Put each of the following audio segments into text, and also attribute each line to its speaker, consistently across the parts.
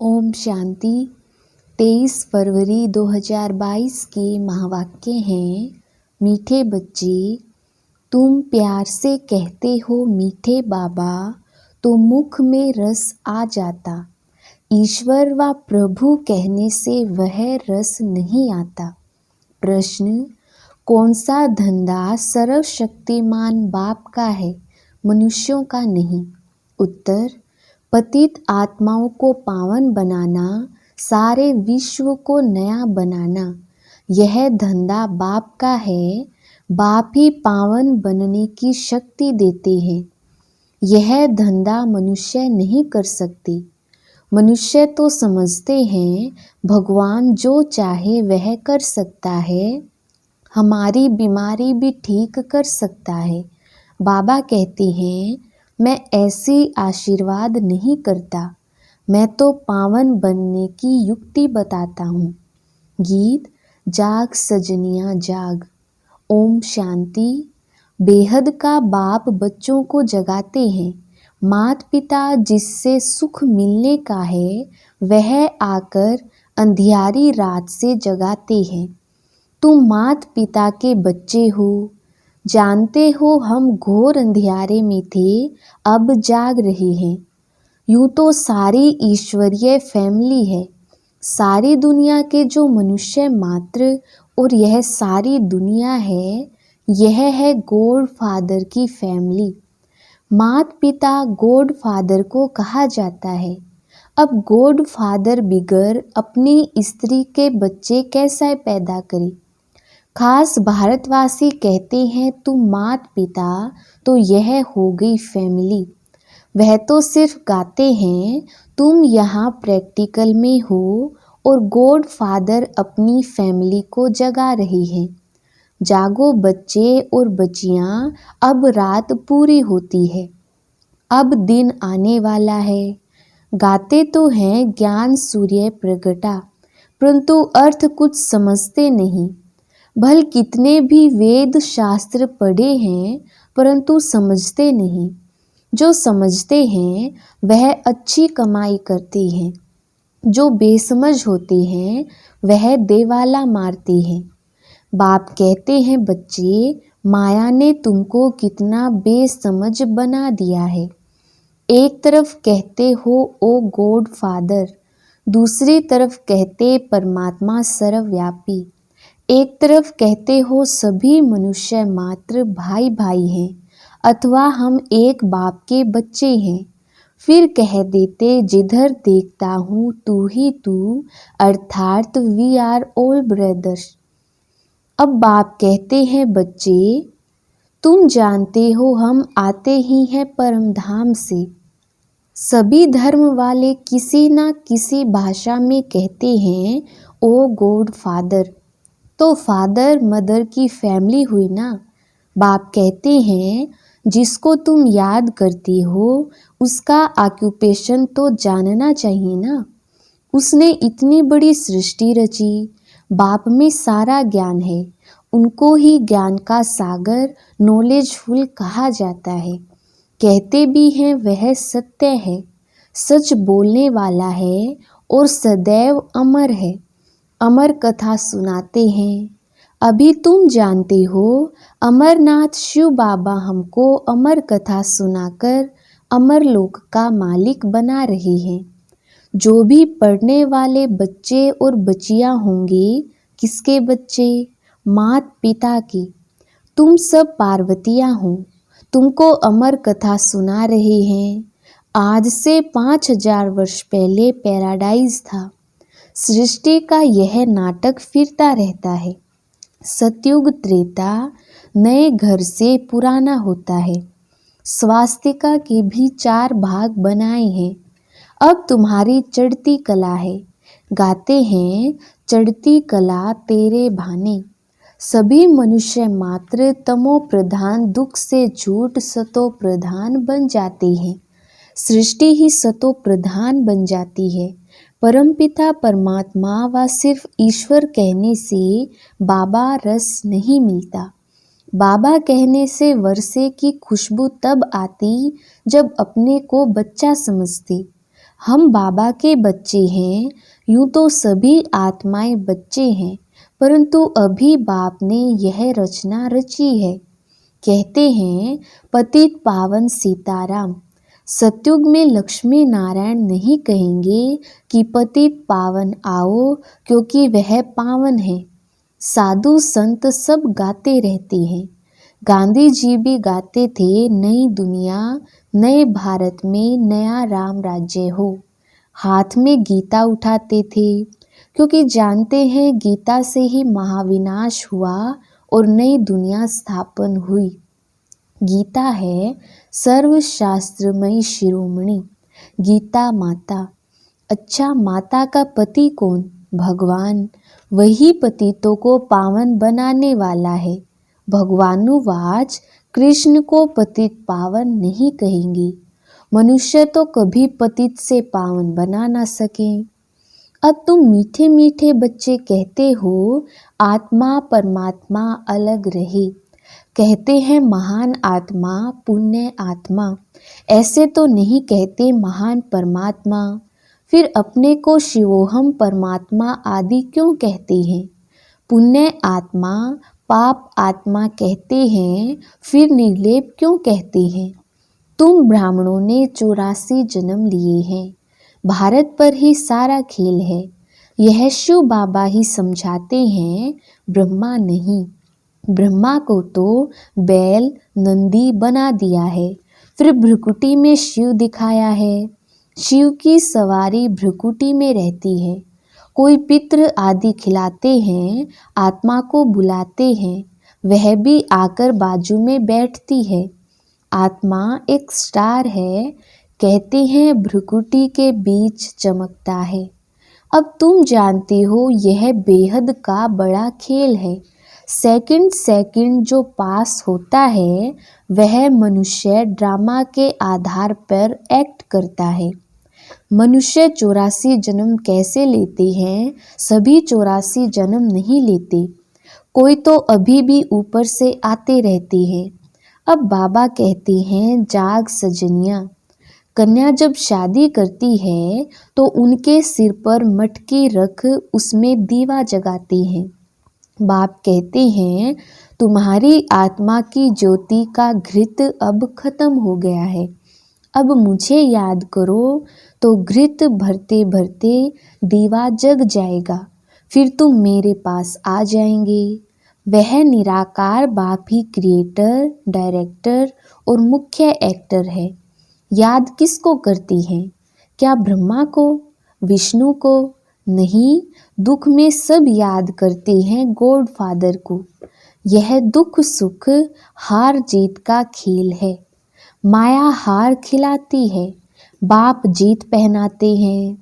Speaker 1: ओम शांति। 23 फरवरी 2022 के महावाक्य हैं। मीठे बच्चे, तुम प्यार से कहते हो मीठे बाबा, तो मुख में रस आ जाता। ईश्वर व प्रभु कहने से वह रस नहीं आता। प्रश्न, कौन सा धंधा सर्वशक्तिमान बाप का है, मनुष्यों का नहीं? उत्तर, पतित आत्माओं को पावन बनाना, सारे विश्व को नया बनाना, यह धंधा बाप का है। बाप ही पावन बनने की शक्ति देते हैं। यह धंधा मनुष्य नहीं कर सकते। मनुष्य तो समझते हैं भगवान जो चाहे वह कर सकता है, हमारी बीमारी भी ठीक कर सकता है। बाबा कहते हैं, मैं ऐसी आशीर्वाद नहीं करता, मैं तो पावन बनने की युक्ति बताता हूँ। गीत, जाग सजनिया जाग। ओम शांति। बेहद का बाप बच्चों को जगाते हैं। माता पिता जिससे सुख मिलने का है, वह आकर अंधियारी रात से जगाते हैं। तुम माता पिता के बच्चे हो, जानते हो हम घोर अंधियारे में थे, अब जाग रहे हैं। यूं तो सारी ईश्वरीय फैमिली है। सारी दुनिया के जो मनुष्य मात्र और यह सारी दुनिया है, यह है गॉड फादर की फैमिली। माता पिता गॉड फादर को कहा जाता है। अब गॉड फादर बिगर अपनी स्त्री के बच्चे कैसे पैदा करे? खास भारतवासी कहते हैं तुम माता पिता, तो यह हो गई फैमिली। वह तो सिर्फ गाते हैं, तुम यहाँ प्रैक्टिकल में हो और गॉड फादर अपनी फैमिली को जगा रही है। जागो बच्चे और बच्चियाँ, अब रात पूरी होती है, अब दिन आने वाला है। गाते तो हैं ज्ञान सूर्य प्रगटा, परंतु अर्थ कुछ समझते नहीं। भल कितने भी वेद शास्त्र पढ़े हैं, परंतु समझते नहीं। जो समझते हैं वह अच्छी कमाई करते हैं, जो बेसमझ होते हैं वह देवाला मारते हैं। बाप कहते हैं, बच्चे, माया ने तुमको कितना बेसमझ बना दिया है। एक तरफ कहते हो ओ गॉड फादर, दूसरी तरफ कहते परमात्मा सर्वव्यापी। एक तरफ कहते हो सभी मनुष्य मात्र भाई भाई हैं, अथवा हम एक बाप के बच्चे हैं। फिर कह देते जिधर देखता हूँ तू ही तू, अर्थात वी आर ऑल ब्रदर्स। अब बाप कहते हैं, बच्चे, तुम जानते हो हम आते ही हैं परम धाम से। सभी धर्म वाले किसी ना किसी भाषा में कहते हैं ओ गॉड फादर, तो फादर मदर की फैमिली हुई ना। बाप कहते हैं, जिसको तुम याद करती हो उसका ऑक्यूपेशन तो जानना चाहिए ना। उसने इतनी बड़ी सृष्टि रची, बाप में सारा ज्ञान है। उनको ही ज्ञान का सागर नॉलेजफुल कहा जाता है। कहते भी हैं वह सत्य है, सच बोलने वाला है और सदैव अमर है। अमर कथा सुनाते हैं। अभी तुम जानते हो अमरनाथ शिव बाबा हमको अमर कथा सुनाकर अमर लोक का मालिक बना रहे हैं। जो भी पढ़ने वाले बच्चे और बच्चियां होंगे, किसके बच्चे? माता पिता की। तुम सब पार्वतियां हो, तुमको अमर कथा सुना रहे हैं। आज से 5000 वर्ष पहले पैराडाइज था। सृष्टि का यह नाटक फिरता रहता है। सतयुग त्रेता नए घर से पुराना होता है। स्वास्तिका के भी 4 भाग बनाए हैं। अब तुम्हारी चढ़ती कला है। गाते हैं चढ़ती कला तेरे भाने। सभी मनुष्य मात्र तमो प्रधान दुख से झूठ सतो प्रधान बन जाते हैं। सृष्टि ही सतो प्रधान बन जाती है। परमपिता परमात्मा व सिर्फ ईश्वर कहने से बाबा रस नहीं मिलता। बाबा कहने से वर्षे की खुशबू तब आती जब अपने को बच्चा समझते। हम बाबा के बच्चे हैं। यूं तो सभी आत्माएं बच्चे हैं, परंतु अभी बाप ने यह रचना रची है। कहते हैं पतित पावन सीताराम। सतयुग में लक्ष्मी नारायण नहीं कहेंगे कि पतित पावन आओ, क्योंकि वह पावन है। साधु संत सब गाते रहते हैं। गांधी जी भी गाते थे, नई दुनिया नए भारत में नया राम राज्य हो। हाथ में गीता उठाते थे, क्योंकि जानते हैं गीता से ही महाविनाश हुआ और नई दुनिया स्थापन हुई। गीता है सर्वशास्त्रमयी शिरोमणि, गीता माता। अच्छा, माता का पति कौन? भगवान। वही पतितों को पावन बनाने वाला है। भगवानुवाच कृष्ण को पतित पावन नहीं कहेंगे। मनुष्य तो कभी पतित से पावन बना ना सके। अब तुम मीठे मीठे बच्चे कहते हो आत्मा परमात्मा अलग रहे। कहते हैं महान आत्मा, पुण्य आत्मा। ऐसे तो नहीं कहते महान परमात्मा। फिर अपने को शिवोहम परमात्मा आदि क्यों कहते हैं? पुण्य आत्मा पाप आत्मा कहते हैं, फिर निर्लेप क्यों कहते हैं? तुम ब्राह्मणों ने 84 जन्म लिए हैं। भारत पर ही सारा खेल है। यह शिव बाबा ही समझाते हैं, ब्रह्मा नहीं। ब्रह्मा को तो बैल नंदी बना दिया है, फिर भ्रुकुटी में शिव दिखाया है। शिव की सवारी भ्रुकुटी में रहती है। कोई पितृ आदि खिलाते हैं, आत्मा को बुलाते हैं, वह भी आकर बाजू में बैठती है। आत्मा एक स्टार है, कहते हैं भ्रुकुटी के बीच चमकता है। अब तुम जानते हो यह बेहद का बड़ा खेल है। सेकंड सेकंड जो पास होता है, वह मनुष्य ड्रामा के आधार पर एक्ट करता है। मनुष्य 84 जन्म कैसे लेते हैं? सभी 84 जन्म नहीं लेते। कोई तो अभी भी ऊपर से आते रहते हैं। अब बाबा कहते हैं जाग सजनिया। कन्या जब शादी करती है तो उनके सिर पर मटकी रख उसमें दीवा जगाते हैं। बाप कहते हैं तुम्हारी आत्मा की ज्योति का घृत अब खत्म हो गया है। अब मुझे याद करो तो घृत भरते भरते दीवा जग जाएगा, फिर तुम मेरे पास आ जाएंगे। वह निराकार बाप ही क्रिएटर, डायरेक्टर और मुख्य एक्टर है। याद किसको करती हैं? क्या ब्रह्मा को, विष्णु को? नहीं, दुख में सब याद करते हैं गॉड फादर को। यह दुख सुख हार जीत का खेल है। माया हार खिलाती है, बाप जीत पहनाते हैं।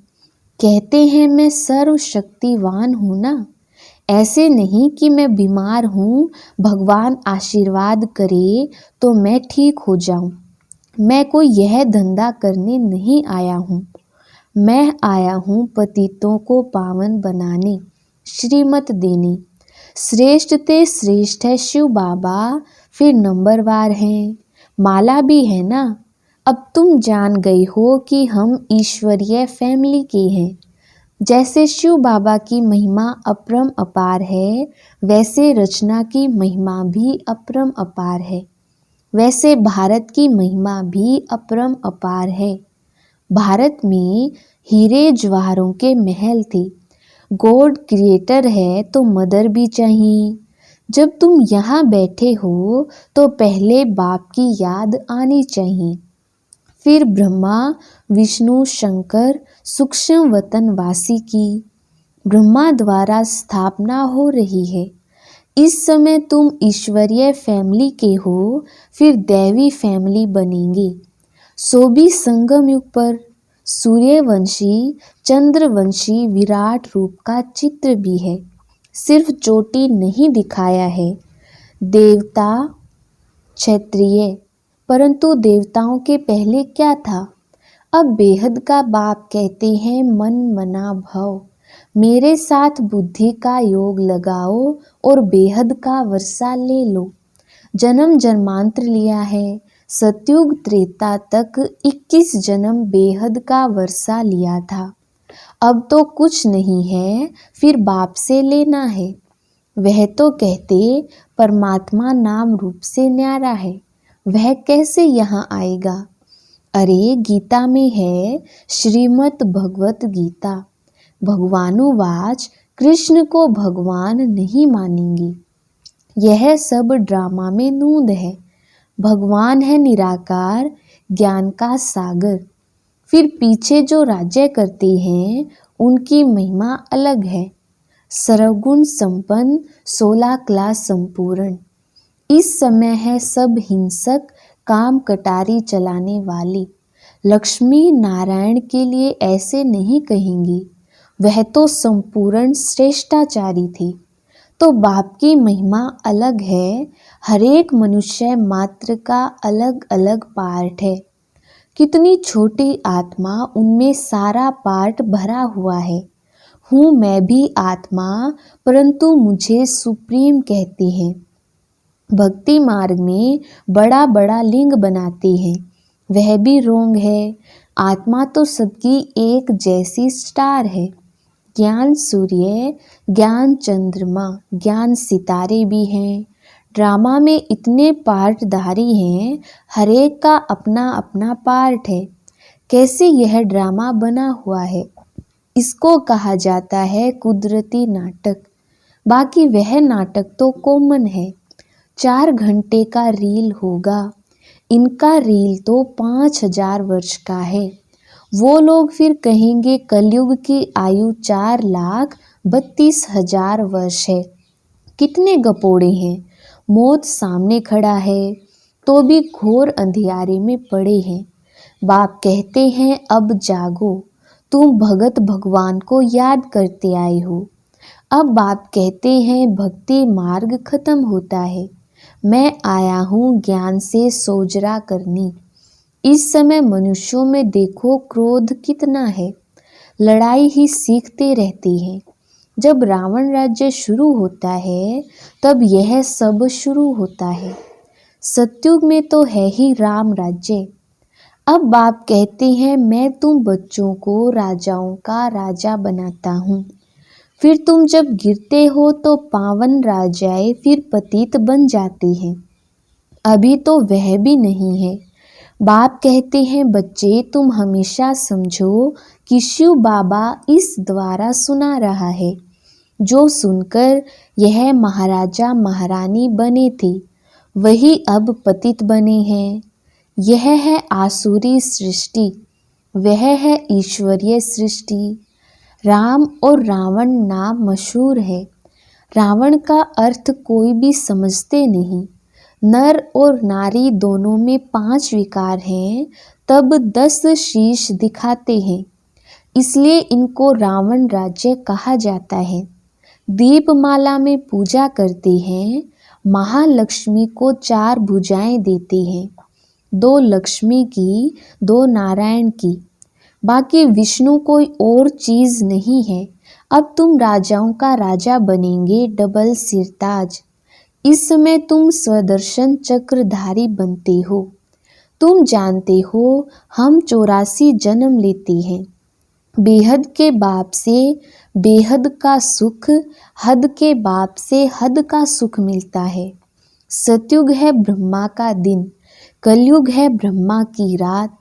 Speaker 1: कहते हैं मैं सर्वशक्तिवान हूँ ना। ऐसे नहीं कि मैं बीमार हूँ, भगवान आशीर्वाद करे तो मैं ठीक हो जाऊँ। मैं कोई यह धंधा करने नहीं आया हूँ। मैं आया हूँ पतितों को पावन बनाने, श्रीमत देने। श्रेष्ठ ते श्रेष्ठ है शिव बाबा, फिर नंबरवार हैं। माला भी है ना। अब तुम जान गए हो कि हम ईश्वरीय फैमिली के हैं। जैसे शिव बाबा की महिमा अपरम अपार है, वैसे रचना की महिमा भी अपरम अपार है। वैसे भारत की महिमा भी अपरम अपार है। भारत में हीरे जवाहरों के महल थे। गॉड क्रिएटर है तो मदर भी चाहिए। जब तुम यहाँ बैठे हो तो पहले बाप की याद आनी चाहिए, फिर ब्रह्मा विष्णु शंकर सूक्ष्म वतनवासी की। ब्रह्मा द्वारा स्थापना हो रही है। इस समय तुम ईश्वरीय फैमिली के हो, फिर दैवी फैमिली बनेंगे। सो भी संगम युग पर सूर्यवंशी चंद्रवंशी विराट रूप का चित्र भी है। सिर्फ चोटी नहीं दिखाया है। देवता क्षत्रिय, परंतु देवताओं के पहले क्या था? अब बेहद का बाप कहते हैं मन मना भव। मेरे साथ बुद्धि का योग लगाओ और बेहद का वर्षा ले लो। जन्म जन्मांतर लिया है, सतयुग त्रेता तक 21 जन्म बेहद का वर्षा लिया था। अब तो कुछ नहीं है, फिर बाप से लेना है। वह तो कहते परमात्मा नाम रूप से न्यारा है, वह कैसे यहाँ आएगा। अरे गीता में है, श्रीमद् भगवत गीता, भगवानुवाच, कृष्ण को भगवान नहीं मानेंगे। यह सब ड्रामा में नूंद है। भगवान है निराकार, ज्ञान का सागर। फिर पीछे जो राज्य करते हैं उनकी महिमा अलग है। सर्वगुण संपन्न, 16 कला संपूर्ण। इस समय है सब हिंसक, काम कटारी चलाने वाले। लक्ष्मी नारायण के लिए ऐसे नहीं कहेंगे, वह तो संपूर्ण श्रेष्ठाचारी थे। तो बाप की महिमा अलग है। हरेक मनुष्य मात्र का अलग अलग पार्ट है। कितनी छोटी आत्मा, उनमें सारा पार्ट भरा हुआ है। हूँ मैं भी आत्मा, परंतु मुझे सुप्रीम कहते हैं। भक्ति मार्ग में बड़ा बड़ा लिंग बनाते हैं, वह भी रोंग है। आत्मा तो सबकी एक जैसी स्टार है। ज्ञान सूर्य, ज्ञान चंद्रमा, ज्ञान सितारे भी हैं। ड्रामा में इतने पार्टधारी हैं, हरेक का अपना अपना पार्ट है। कैसे यह ड्रामा बना हुआ है, इसको कहा जाता है कुदरती नाटक। बाकी वह नाटक तो कॉमन है। 4 घंटे का रील होगा, इनका रील तो 5000 वर्ष का है। वो लोग फिर कहेंगे कलयुग की आयु 4,32,000 वर्ष है। कितने गपोड़े हैं। मौत सामने खड़ा है तो भी घोर अंधियारे में पड़े हैं। बाप कहते हैं अब जागो, तुम भगत भगवान को याद करते आए हो। अब बाप कहते हैं भक्ति मार्ग खत्म होता है, मैं आया हूँ ज्ञान से सोजरा करने। इस समय मनुष्यों में देखो क्रोध कितना है, लड़ाई ही सीखते रहती है। जब रावण राज्य शुरू होता है तब यह सब शुरू होता है। सतयुग में तो है ही राम राज्य। अब बाप कहते हैं मैं तुम बच्चों को राजाओं का राजा बनाता हूँ। फिर तुम जब गिरते हो तो पावन राजाएं फिर पतित बन जाते हैं। अभी तो वह भी नहीं है। बाप कहते हैं बच्चे तुम हमेशा समझो कि शिव बाबा इस द्वारा सुना रहा है। जो सुनकर यह महाराजा महारानी बने थे वही अब पतित बने हैं। यह है आसुरी सृष्टि, वह है ईश्वरीय सृष्टि। राम और रावण नाम मशहूर है। रावण का अर्थ कोई भी समझते नहीं। नर और नारी दोनों में 5 विकार हैं, तब 10 शीश दिखाते हैं, इसलिए इनको रावण राज्य कहा जाता है। दीपमाला में पूजा करते हैं, महालक्ष्मी को 4 भुजाएं देते हैं, 2 लक्ष्मी की, 2 नारायण की। बाकी विष्णु कोई और चीज नहीं है। अब तुम राजाओं का राजा बनेंगे, डबल सिरताज। इस समय तुम स्वदर्शन चक्रधारी बनते हो। तुम जानते हो हम 84 जन्म लेते हैं। बेहद के बाप से बेहद का सुख, हद के बाप से हद का सुख मिलता है। सतयुग है ब्रह्मा का दिन, कलयुग है ब्रह्मा की रात।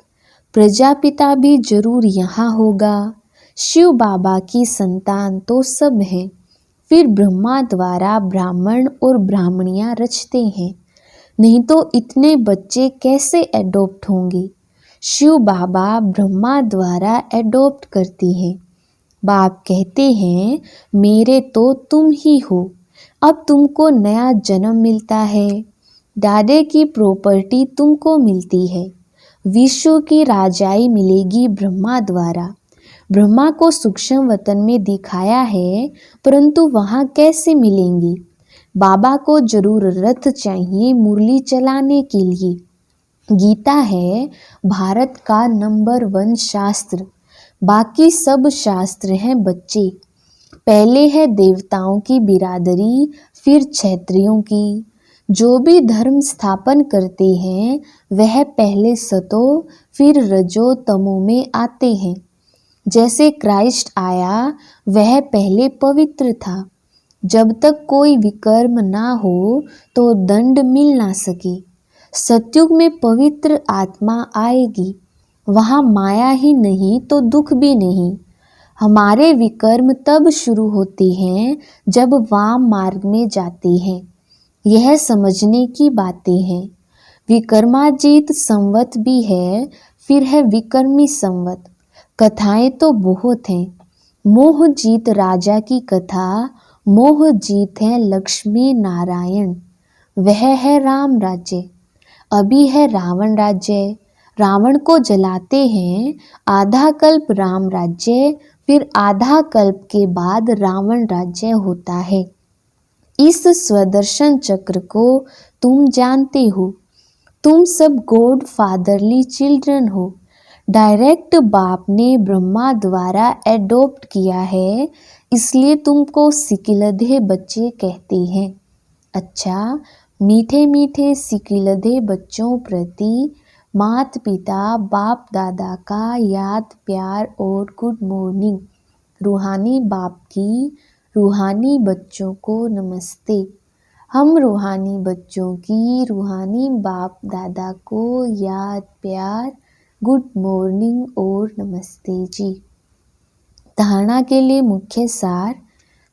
Speaker 1: प्रजापिता भी जरूर यहाँ होगा। शिव बाबा की संतान तो सब हैं। फिर ब्रह्मा द्वारा ब्राह्मण और ब्राह्मणियाँ रचते हैं, नहीं तो इतने बच्चे कैसे एडॉप्ट होंगे। शिव बाबा ब्रह्मा द्वारा एडॉप्ट करते हैं। बाप कहते हैं मेरे तो तुम ही हो। अब तुमको नया जन्म मिलता है। दादे की प्रॉपर्टी तुमको मिलती है। विश्व की राजाई मिलेगी ब्रह्मा द्वारा। ब्रह्मा को सूक्ष्म वतन में दिखाया है, परंतु वहाँ कैसे मिलेंगी। बाबा को जरूर रथ चाहिए मुरली चलाने के लिए। गीता है भारत का नंबर 1 शास्त्र। बाकी सब शास्त्र हैं बच्चे। पहले है देवताओं की बिरादरी, फिर क्षत्रियों की। जो भी धर्म स्थापन करते हैं वह पहले सतो फिर रजो तमो में आते हैं। जैसे क्राइस्ट आया वह पहले पवित्र था। जब तक कोई विकर्म ना हो तो दंड मिल ना सके। सतयुग में पवित्र आत्मा आएगी, वहाँ माया ही नहीं तो दुख भी नहीं। हमारे विकर्म तब शुरू होते हैं जब वाम मार्ग में जाते हैं। यह समझने की बातें हैं। विकर्माजीत संवत भी है, फिर है विकर्मी संवत। कथाएं तो बहुत हैं। मोह जीत राजा की कथा, मोह जीत है लक्ष्मी नारायण। वह है राम राज्य। अभी है रावण राज्य। रावण को जलाते हैं, आधा कल्प राम राज्य, फिर आधा कल्प के बाद रावण राज्य होता है। इस स्वदर्शन चक्र को तुम जानते हो। तुम सब गॉड फादरली चिल्ड्रन हो। डायरेक्ट बाप ने ब्रह्मा द्वारा एडॉप्ट किया है, इसलिए तुमको सिकिलधे बच्चे कहते हैं। अच्छा, मीठे मीठे सिकिलधे बच्चों प्रति माता पिता बाप दादा का याद प्यार और गुड मॉर्निंग। रूहानी बाप की रूहानी बच्चों को नमस्ते। हम रूहानी बच्चों की रूहानी बाप दादा को याद प्यार गुड मॉर्निंग और नमस्ते जी। धारणा के लिए मुख्य सार।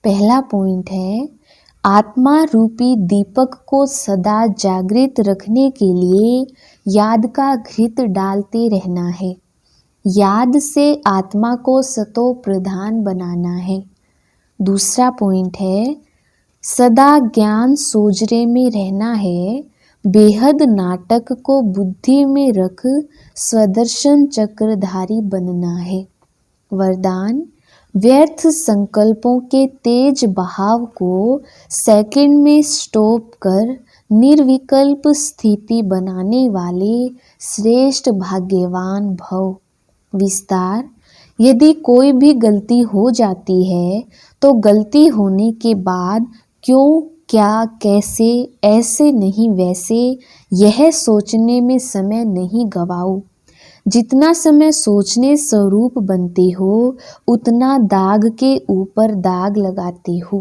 Speaker 1: पहला पॉइंट है, आत्मा रूपी दीपक को सदा जागृत रखने के लिए याद का घृत डालते रहना है। याद से आत्मा को सतो प्रधान बनाना है। दूसरा पॉइंट है, सदा ज्ञान सोजरे में रहना है। बेहद नाटक को बुद्धि में रख स्वदर्शन चक्रधारी बनना है। वरदान, व्यर्थ संकल्पों के तेज बहाव को सेकंड में स्टॉप कर निर्विकल्प स्थिति बनाने वाले श्रेष्ठ भाग्यवान भव। विस्तार, यदि कोई भी गलती हो जाती है तो गलती होने के बाद क्यों, क्या, कैसे, ऐसे नहीं वैसे, यह सोचने में समय नहीं गवाओ। जितना समय सोचने स्वरूप बनते हो उतना दाग के ऊपर दाग लगाते हो।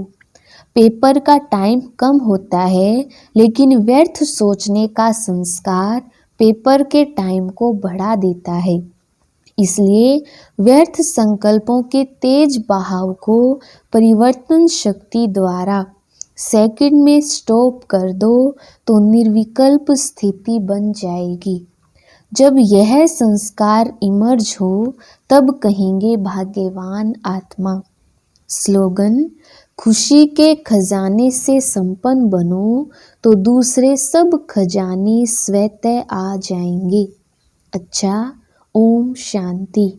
Speaker 1: पेपर का टाइम कम होता है, लेकिन व्यर्थ सोचने का संस्कार पेपर के टाइम को बढ़ा देता है। इसलिए व्यर्थ संकल्पों के तेज बहाव को परिवर्तन शक्ति द्वारा सेकंड में स्टॉप कर दो तो निर्विकल्प स्थिति बन जाएगी। जब यह संस्कार इमर्ज हो तब कहेंगे भाग्यवान आत्मा। स्लोगन, खुशी के खजाने से संपन्न बनो तो दूसरे सब खजाने स्वतः आ जाएंगे। अच्छा, ओम शांति।